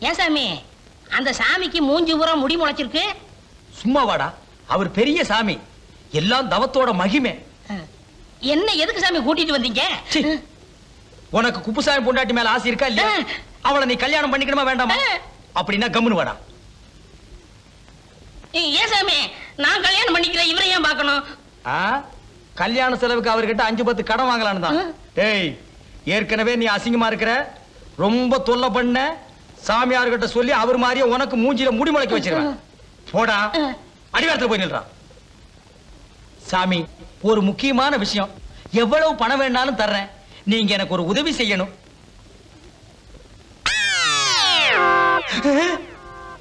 ஏன் சாமி அந்த சாமிக்கு மூஞ்சி பூரா முடி முளைச்சிருக்கு? சும்மா வாடா, அவர் பெரிய சாமி, எல்லாம் தவத்தோட மகிமை. என்ன எதுக்கு சாமி கூட்டிட்டு வந்தீங்க? உனக்கு குப்புசாமி பொண்டாட்டி மேல ஆசை இருக்கா இல்லையா? அவளை நீ கல்யாணம் பண்ணிக்கணுமா வேண்டாமா? அப்படின்னா கம்முனு வாடா. ஏன் சாமி நான் கல்யாணம் பண்ணிக்கிறேன், இவரை ஏன் பார்க்கணும்? கல்யாண செலவுக்கு அவர்கிட்ட 5-10 கடன் வாங்கலான்னு தான். ஏய், ஏற்கனவே நீ அசிங்கமா இருக்கிற, ரொம்ப தொல்லை பண்ண, சாமியார்கிட்ட சொல்லி அவர் மாதிரியே உனக்கு மூஞ்சில முடி முளைக்க வச்சிருவேன். போடா, அடிவாரத்துல போய் நில்றா. சாமி, ஒரு முக்கியமான விஷயம், எவ்வளவு பணம் வேணாலும் தர்றேன், நீங்க எனக்கு ஒரு உதவி செய்யணும்.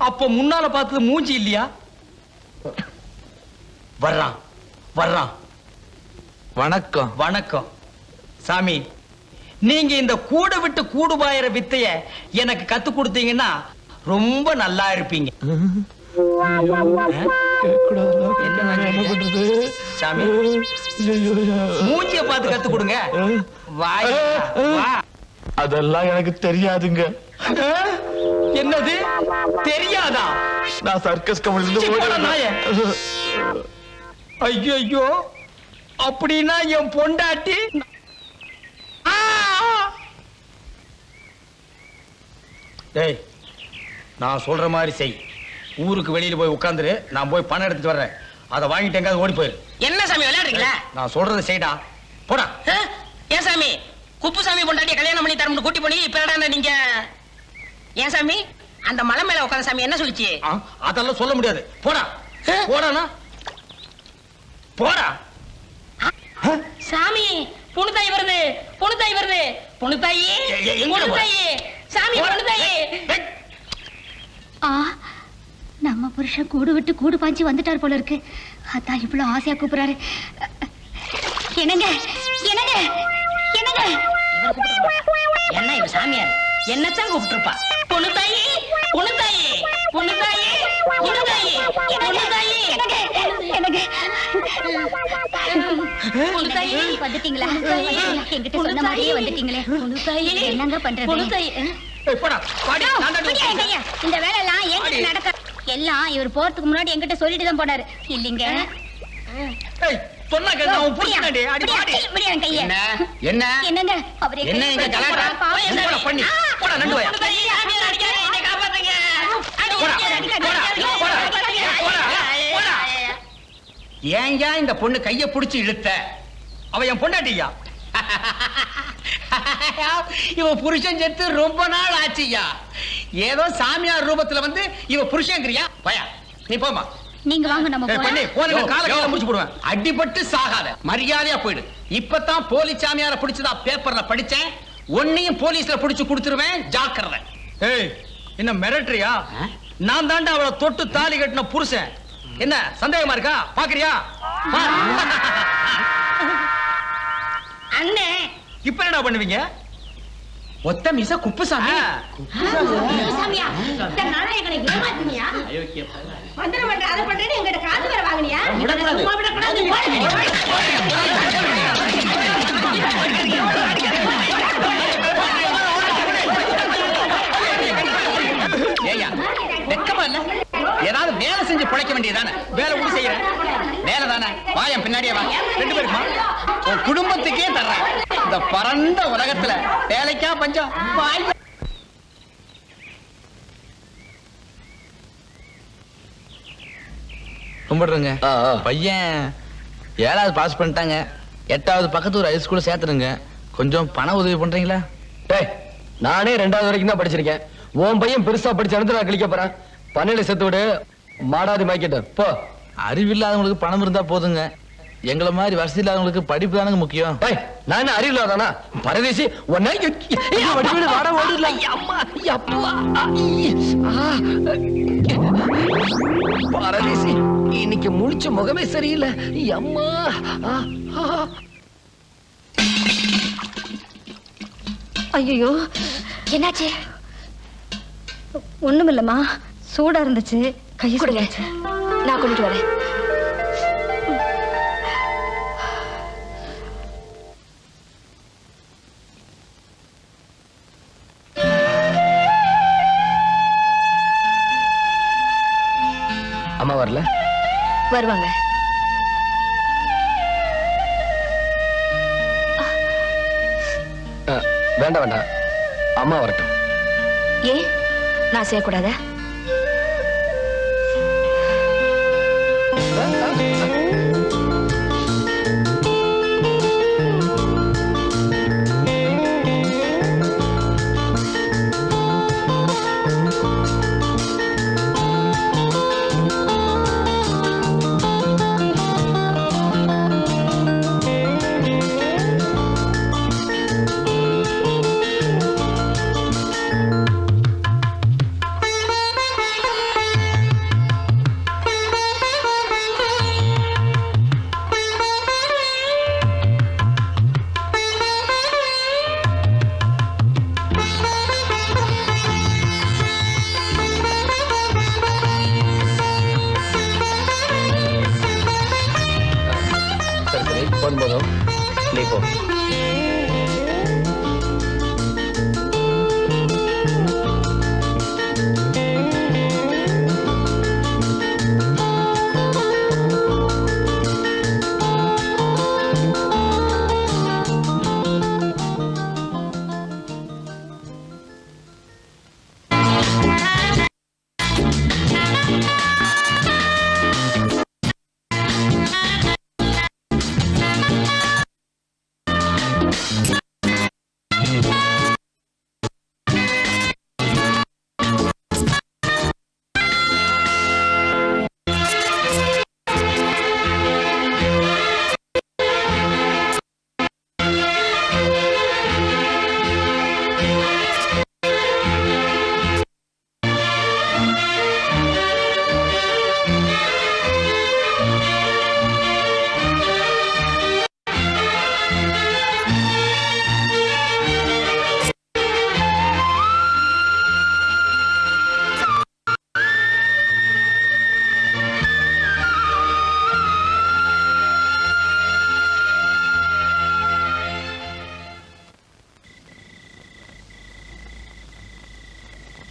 அப்ப முன்னால பார்த்தது மூஞ்சி இல்லையா? வர்றான் வர்றான். வணக்கம். வணக்கம் சாமி, நீங்க இந்த கூடு விட்டு கூடு பாயிற வித்தைய எனக்கு கத்து கொடுத்தீங்கன்னா ரொம்ப நல்லா இருப்பீங்க. சாமி, மூஞ்சிய பார்த்து கத்து கொடுங்க. அதெல்லாம் எனக்கு தெரியாதுங்க. என்னது தெரியாதா? நான் சர்க்கஸ் கம்பெனில ஐயோ, அப்படின்னா என் பொண்டாட்டி டேய், நான் சொல்ற மாதிரி செய். ஊருக்கு வெளியில போய் உட்கார்ந்துரு, நான் போய் பணம் எடுத்துட்டு வர்றேன். அதை வாங்கிட்டு எங்காவது ஓடி போயிரு. என்ன சாமி விளையாடுறீங்களா? நான் சொல்றதை செய்டா, போடா. ஏன் சாமி குப்புசாமி பொண்டாட்டிய கல்யாணம் பண்ணி தரமுன்னு கூட்டி போனி, இப்ப என்னடா நீங்க? ஏன் சாமி அந்த மலை மேல உட்கார்ந்த சாமி என்ன சொல்லுச்சு? அதெல்லாம் சொல்ல முடியாது. போடா போடா போடா. சாமி புணுத்தாய் வருது, புணுத்தாய் வருது, புணுத்தாயி புணுத்தாயி, சாமி புணுத்தாயி. நம்ம புருஷன் கூடு விட்டு கூடு பாஞ்சி வந்துட்டார் போல இருக்கு. அதான் இவ்வளவு ஆசையா கூப்பிடுறாரு. என்னங்க என்னங்க என்னங்க? என்ன இவ சாமியார் என்னத்தான் கூப்பிட்டு இருப்பா? புணுத்தாயி புணுத்தாயி புணுத்தாயி புணுத்தாயி புணுத்தாயி. வந்துட்டீங்களா? என்கிட்ட சொன்ன மாதிரியே வந்துட்டீங்களே. என்னங்க பண்றது? இந்த வேலை எல்லாம் என்கிட்ட நடக்க, எல்லாம் இவர் போறதுக்கு முன்னாடி என்கிட்ட சொல்லிட்டு தான் போனாரு இல்லீங்க. என்னங்க அவரே ஏங்க இந்த பொண்ணு கைய புடிச்சு இழுத்த? அவ என் பொண்டாட்டியா? இவ புருஷன் செத்து ரொம்ப நாள் ஆச்சுயா. ஏதோ சாமியார் ரூபத்துல வந்து இவ புருஷன்ங்கறியா? பயா நீ போமா. நீங்க வாங்க, நம்ம போலாம். காலை முடிச்சு போடுவேன். அடிபட்டு சாகாத, மரியாதையா போயிடு. இப்பதான் போலீஸ் சாமியார பிடிச்சதா பேப்பர்ல படிச்சேன். ஒன்னையும் போலீஸ்ல பிடிச்சு கொடுத்துருவேன், ஜாக்கிரதை. ஏய், என்ன மிரட்டறியா? நான் தாண்டா அவளை தொட்டு தாலி கட்டின புருஷன். என்ன சந்தேகமா இருக்கா? பாக்குறியா? அண்ணே, இப்ப என்னடா பண்ணுவீங்க? ஒத்த மீச குப்புசாமி. சாமியா இந்த நாராயணனை ஏமாத்தினியா? வந்தற வந்த அத பண்றேன்னு எங்கட காசு வர வாங்குனியா? சும்மா விட கூடாது. ஏய்யா, வெக்கமா இல்ல? ஏதாவது வேலை செஞ்சு பிழைக்க வேண்டியதானே? வேலை கூட செய்யறேன். வேலை தானே? வாயம் பின்னாடியே வா. 2 பேருமா உன் குடும்பத்துக்கே தர்றேன். இந்த பரந்த உலகத்துல வேலைக்கா பஞ்சம்? கும்பிடுறேங்க. பையன் 7வது பாஸ் பண்ணிட்டாங்க. 8வது பக்கத்து ஒரு ஹைஸ்கூல்ல சேர்த்துருங்க. கொஞ்சம் பண உதவி பண்றீங்களா? நானே 2வது வரைக்கும் தான் படிச்சிருக்கேன். உன் பையன் பெருசா படிச்சு நான் கழிக்க போறேன். பண்ணையில சேர்த்து விடு, மாடாதி மாய்க்கிட்ட போ. அறிவில்லாதவங்களுக்கு பணம் இருந்தா போதுங்க. எங்களை மாதிரி வசதி இல்லாதவங்களுக்கு படிப்பு தானங்க முக்கியம். நான் அறிவில்லாதானா? பரதேசி வாட ஓடிடலாம். பரதேசி இன்னைக்கு முழிச்ச முகமே சரியில்லை. அம்மா ஐயோ, என்னாச்சு? ஒண்ணும் இல்லம்மா, சூடா இருந்துச்சு, கையை கொடுங்க, நான் கொண்டுட்டு வரேன். அம்மா வரல? வருவாங்க. வேண்டாம் வேண்டாம், அம்மா வரட்டும். ஏன் நான் செய்யக்கூடாதா? போதும், நீ போ.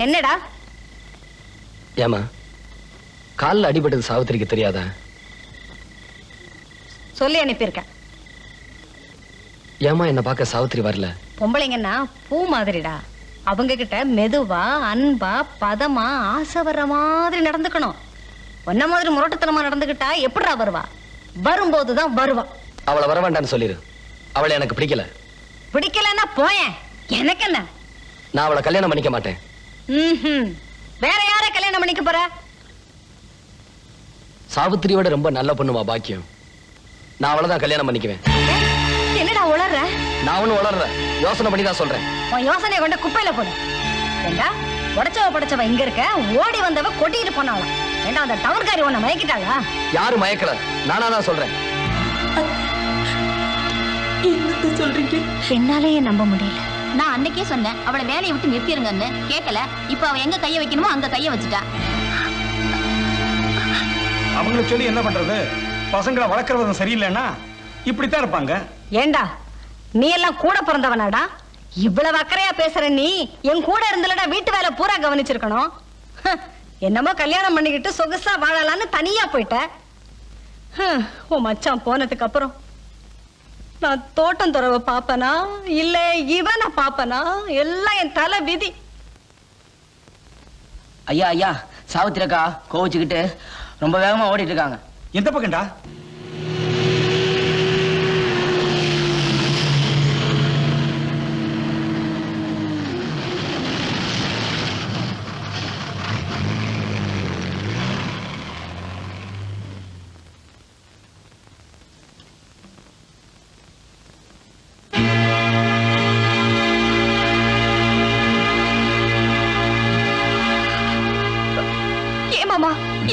என்னடா? ஏமா காலில் அடிபட்டது சாவித்திரிக்கு தெரியாதா? சொல்லி அனுப்பியிருக்கேன். ஏமா என்ன பார்க்க சாவித்திரி வரல? பொம்பளைங்கன்னா பூ மாதிரிடா. அவங்க கிட்ட மெதுவா அன்பா பதமா ஆசை வர்ற மாதிரி நடந்துக்கணும். ஒன்ன மாதிரி முரட்டுத்தனமா நடந்துகிட்டா எப்படிடா வருவா? வரும்போதுதான் வருவா. அவளை வர வேண்டான்னு சொல்லிரு. அவளை எனக்கு பிடிக்கல. பிடிக்கலன்னா போயேன், எனக்கு என்ன? நான் அவளை கல்யாணம் பண்ணிக்க மாட்டேன். வேற யார கல்யாணம் பண்ணிக்க போற? சாவித்திரியோட ரொம்ப நல்ல பொண்ணுமா பாக்கியம். நான் அவளைதான் கல்யாணம் பண்ணிக்குவேன். என்னடா உளர்ற? நான் ஒண்ணு உளர்ற, யோசனை பண்ணி தான் சொல்றேன். உன் யோசனையை கொண்ட குப்பையில போடு. ஏண்டா உடைச்சவ படைச்சவ இங்க இருக்க, ஓடி வந்தவ கொட்டிட்டு போனாலாம். ஏண்டா அந்த டவுன்காரி உன்னை மயக்கிட்டாளா? யாரு மயக்கல, நானா தான் சொல்றேன். என்னத்த சொல்றீங்க? என்னாலேயே நம்ப முடியல. நான் அன்னைக்கே சொன்னேன் அவளை வேலையை விட்டு நிறுத்திருங்கன்னு. கேட்கல. இப்ப அவ எங்க கைய வைக்கணுமோ அங்க கைய வச்சுட்டா. அவங்களை சொல்லி என்ன பண்றது? பசங்களை வளர்க்கறது சரியில்லைன்னா இப்படித்தான் இருப்பாங்க. ஏண்டா நீ எல்லாம் கூட பிறந்தவனாடா? இவ்வளவு அக்கறையா பேசுற நீ என் கூட இருந்தலடா வீட்டு வேலை பூரா கவனிச்சிருக்கணும். என்னமோ கல்யாணம் பண்ணிக்கிட்டு சொகுசா வாழலான்னு தனியா போயிட்ட. உன் மச்சான் போனதுக்கு அப்புறம் நான் தோட்டம் துறவ பாப்பனா இல்ல இவனை பாப்பனா எல்லாம் என் தலை விதி. ஐயா ஐயா, சாவித்திரக்கா கோவிச்சுக்கிட்டு ரொம்ப வேகமா ஓடிட்டு இருக்காங்க. எந்த பக்கம்டா?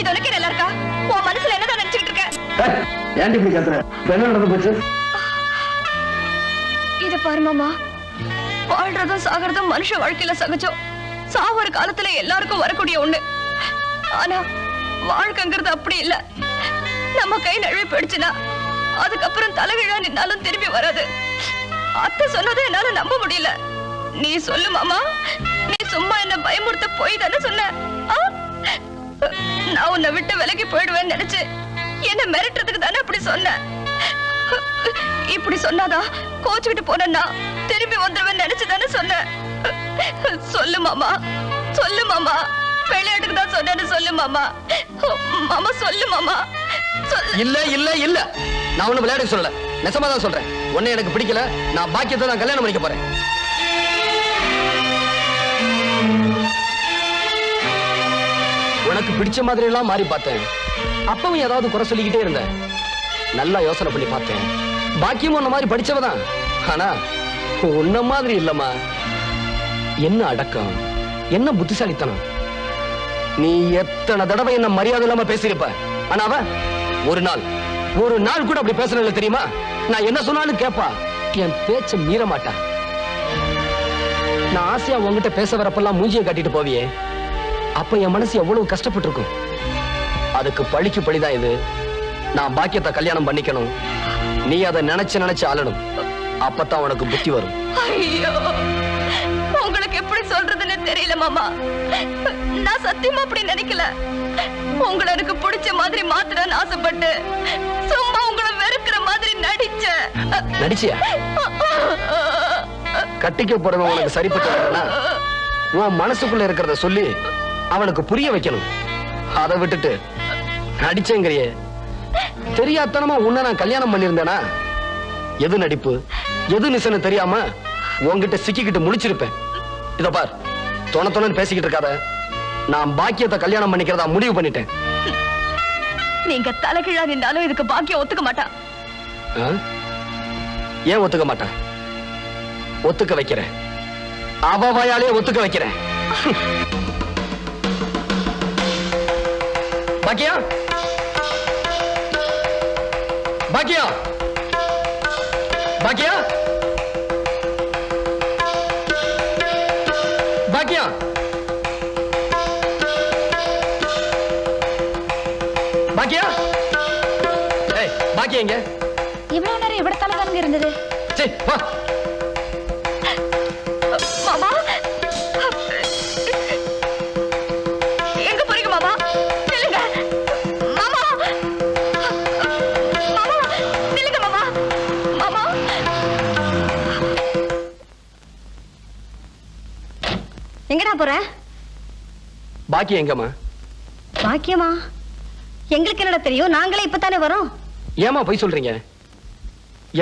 இது உனக்கு நல்லா இருக்கா? உன் மனசுல என்னதான் நினைச்சிட்டு இருக்க? ஏன்டி இப்படி கத்துற? என்ன நடந்து போச்சு? இத பாரு மாமா, வாழ்றதும் சாகிறதும் மனுஷ வாழ்க்கையில சகஜம். சாவர காலத்துல எல்லாருக்கும் வரக்கூடிய ஒண்ணு. ஆனா வாழ்க்கைங்கிறது அப்படி இல்ல. நம்ம கை நழுவி போயிடுச்சுன்னா அதுக்கப்புறம் தலைவிழா நின்னாலும் திரும்பி வராது. அத்தை சொன்னதை என்னால நம்ப முடியல. நீ சொல்லு மாமா, நீ சும்மா என்ன பயமுறுத்த போய் தானே சொன்ன? நான் உன்னை விட்டு விலகி போயிடுவேன்னு நினைச்சு என்ன மிரட்டுறதுக்கு தானே அப்படி சொன்னேன். இப்படி சொன்னாதான் கோச்சுக்கிட்டு போனா திரும்பி வந்துருவேன்னு நினைச்சு தானே சொன்னேன். சொல்லு மாமா, சொல்லு மாமா, விளையாட்டுக்கு தான் சொன்னேன்னு சொல்லு மாமா. மாமா சொல்லு மாமா, சொல்லு. இல்ல இல்ல இல்ல, நான் ஒண்ணு விளையாட சொல்லல, நெசமா தான் சொல்றேன். உன்னை எனக்கு பிடிக்கல, நான் பாக்கியத்தை தான் கல்யாணம் பண்ணிக்க போறேன். உனக்கு பிடிச்ச மாதிரி எல்லாம் மாறி பார்த்தேன். அப்பவும் ஏதாவது குறை சொல்லிக்கிட்டே இருந்தேன். நல்லா யோசனை பண்ணி பார்த்தேன். பாக்கியமும் உன்ன மாதிரி படிச்சவதான். ஆனா உன்ன மாதிரி இல்லம்மா. என்ன அடக்கம், என்ன புத்திசாலித்தனம். நீ எத்தனை தடவை என்ன மரியாதை இல்லாம பேசியிருப்ப. ஆனா அவ ஒரு நாள் கூட அப்படி பேசல தெரியுமா? நான் என்ன சொன்னாலும் கேப்பா, என் பேச்ச மீற மாட்டா. நான் ஆசையா உங்ககிட்ட பேச வரப்பெல்லாம் மூஞ்சியை காட்டிட்டு போவியே, அப்ப என் மனசு எவ்வளவு கஷ்டப்பட்டு இருக்கும். அதுக்கு பழிக்கு பழிதான் இது. நான் பாக்கியத்தை கல்யாணம் பண்ணிக்கணும், நீ அதை நினைச்சு ஆளணும். அப்பதான் உனக்கு புத்தி வரும். ஐயோ, உங்களுக்கு எப்படி சொல்றதுன்னு தெரியல மாமா. நான் சத்தியமா அப்படி நினைக்கல. உங்களை எனக்கு பிடிச்ச மாதிரி மாத்திரன்னு ஆசைப்பட்டு சும்மா உங்களை வெறுக்கிற மாதிரி நடிச்சியா? கட்டிக்க போறவன் உனக்கு சரிப்பட்டு உன் மனசுக்குள்ள இருக்கிறத சொல்லி அவனுக்கு புரிய வைக்கணும். அதை விட்டுட்டு நடிச்சேங்கிறியே. தெரியாதனமா உன்னை நான் கல்யாணம் பண்ணிருந்தேனா எது நடிப்பு எது நிசன்னு தெரியாம உன்கிட்ட சிக்கிக்கிட்டு முழிச்சிருப்பேன். இத பார், தொண பேசிக்கிட்டு இருக்காத. நான் பாக்கியத்தை கல்யாணம் பண்ணிக்கிறதா முடிவு பண்ணிட்டேன். நீங்க தலைகீழா நின்னாலும் இதுக்கு பாக்கியம் ஒத்துக்க மாட்டா. ஏன் ஒத்துக்க மாட்டா? ஒத்துக்க வைக்கிறேன். அவ வாயாலே ஒத்துக்க வைக்கிறேன். பாக்கியா, பாக்கியா, பாக்கியா, பாக்கியா. பாக்கியா, ஏய் பாக்கியா எங்க? இவ்வளவு நேரம் எவ்வளவு தலைதானங்க இருந்தது? சரி வா. மாமா, எங்க போறீங்க மாமா? நில்லுங்க மாமா, மாமா நில்லுங்க மாமா. மாமா, எங்கடா போற? பாக்கியா எங்கம்மா? பாக்கியமா? எங்களுக்கு என்னடா தெரியும், நாங்களே இப்பதானே வரோம். ஏமா போய் சொல்றீங்க?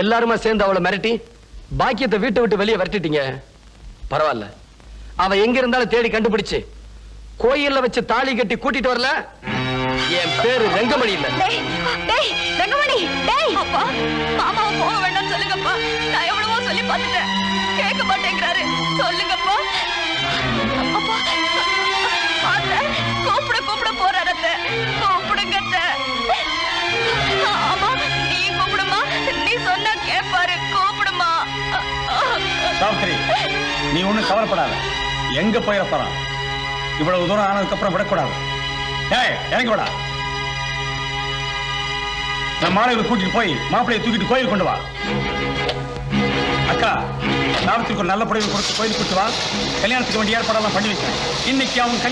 எல்லாருமா சேர்ந்து அவளை மிரட்டி பாக்கியத்தை வீட்டை விட்டு வெளியே விரட்டிட்டீங்க. பரவாயில்ல, அவ எங்க இருந்தாலும் தேடி கண்டுபிடிச்சு கோயில்ல வச்சு தாலி கட்டி கூட்டிட்டு வரல. என் பேரு ரங்கமணி இல்ல. டேய் டேய் ரங்கமணி, டேய் அப்பா, மாமாவை போக வேண்டாம்னு சொல்லுங்கப்பா. நான் எவ்வளவோ சொல்லி பார்த்துட்டேன், கேட்க மாட்டேங்கிறாரு. சொல்லுங்கப்பா. அப்பா கூப்பிட போறாரு. கூப்பிடுங்க. ஆமா, நீ கூப்பிடுமா, நீ சொன்னா கேட்பாரு. கூப்பிடுமா. சாவித்திரி, நீ ஒண்ணும் கவலைப்படாத. எங்க போயிட போறான்? இவ்வளவு தூரம் ஆனதுக்கு அப்புறம் விடக்கூடாது. ஏய், இறங்கி விடா. நான் மாலையை கூட்டிட்டு போய் மாப்பிள்ளையை தூக்கிட்டு கோயில் கொண்டு வா. அக்கா, சாவித்திரிக்கு ஒரு நல்ல புடவை கொடுத்து கோயில் கூட்டு வா. கல்யாணத்துக்கு வேண்டிய ஏற்பாடெல்லாம் பண்ணி வைக்கிறேன். இன்னைக்கு அவன்